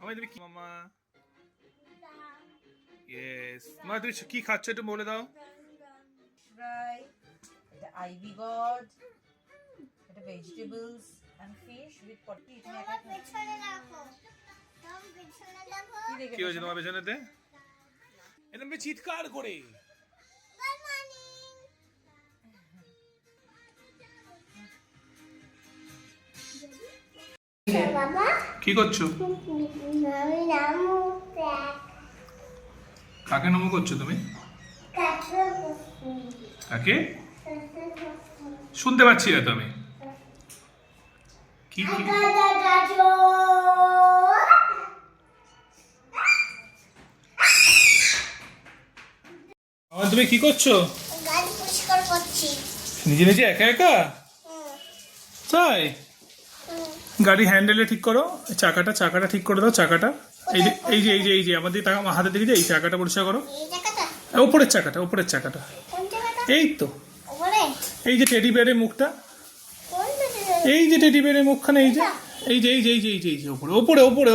আমায় তুমি কি মামা ইয়েস মা তুমি কি খাচ্ছ একটু বলে দাও ফ্রাই এটা আইভি গড এটা vegetables and fish with potato তুমি একা পেছনে রাখো পেছনে রাখো কি হয়েছে তোমার পেছনেতে এরকম চিৎকার করে গুড মর্নিং বাবা কি করছো আমি নামু প্যাক কাকে নমো করছো তুমি কাকে শুনতে পাচ্ছি না তো আমি কি কি তুমি কি করছো গাড়ি পরিষ্কার করছি নিজে নিজে একা একা তাই গাড়ি হ্যান্ডেলে ঠিক করো চাকাটা ঠিক করে দাও চাকাটা এই যে আমাদের হাতে দেখে যে এই চাকাটা পরিষ্কার করো এই জায়গাটা উপরের চাকাটা কোন জায়গাটা এই তো ওপরে এই যে টেডি বিয়ারের মুখটা কোন জায়গাটা এই যে টেডি বিয়ারের মুখখানে এই যে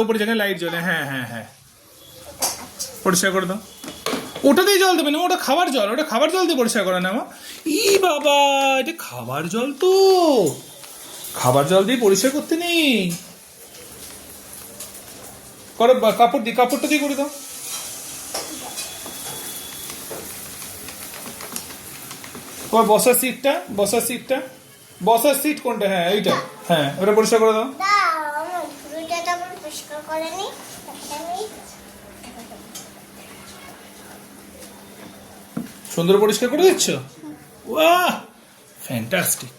উপরে যেখানে লাইট জ্বলে হ্যাঁ পরিষ্কার করে দাও ওটাতেই জল দেবে না ওটা খাবার জল দিয়ে পরিষ্কার করে না ই বাবা এটা খাবার জল তো খাবার জল দিয়ে পরিষ্কার করতে নেই করো কাপড়টা দিয়ে করে দাও তোমার বসার সিট কোনটা হ্যাঁ এইটা হ্যাঁ ওটা পরিষ্কার করে দাও দাও পুরোটা তো পরিষ্কার করে নি সুন্দর পরিষ্কার করে দিচ্ছ ওয়াহ ফ্যান্টাস্টিক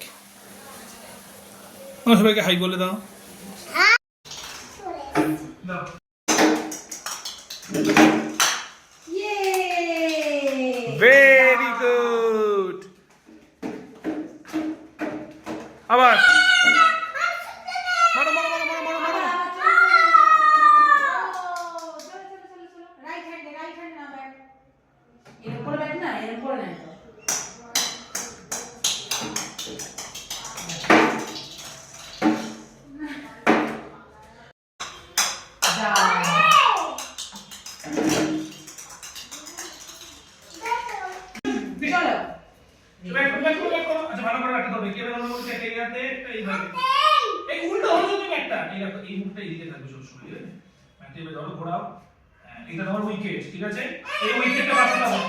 সবাইকে হাই বলে দাও দাও ভেরি গুড আবার মারো রাইট হ্যান্ড না ব্যাট এর উপরে ব্যাট না এর উপরে না ঠিক আছে এই উইকেটটা বাঁচাতে হবে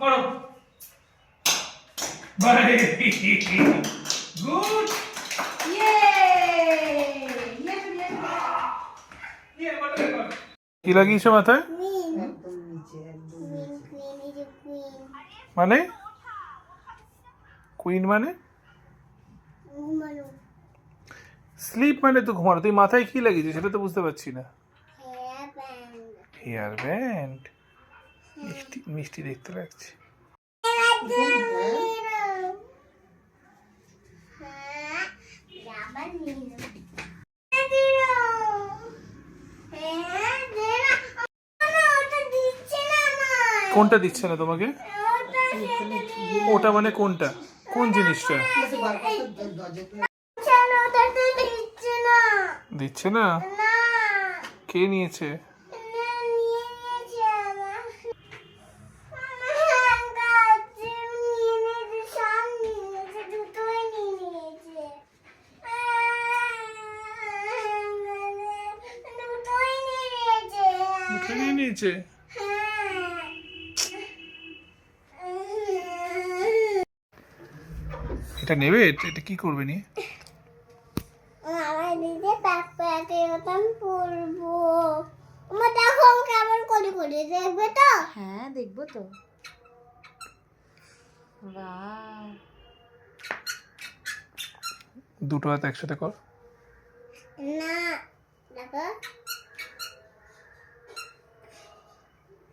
করো গুড কি লাগিয়েছো মাথায় মানে কুইন মানে স্লিপ মানে তো ঘুমানো তুই মাথায় কি লাগিয়েছিস সেটা তো বুঝতে পারছি না হেয়ার ব্যান্ড মিষ্টি দেখতে লাগছে কোনটা দিচ্ছে না তোমাকে ওটা মানে কোনটা কোন জিনিসটা দিচ্ছে না কে নিয়েছে নিয়েছে এটা নেবে এটা কি করবে নিয়ে আমার দিদি প্যাকপ্যাকে মতন পরবো আমার দেখো আমি কেমন করে দেখবে তো হ্যাঁ দেখবো তো বাহ দুটো হাত একসাথে কর না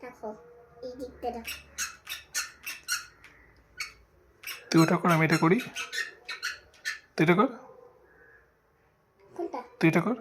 দেখো এই দিকটা দেখো তুই ওটা কর আমি এটা করি তুই এটা কর কোনটা তুই এটা কর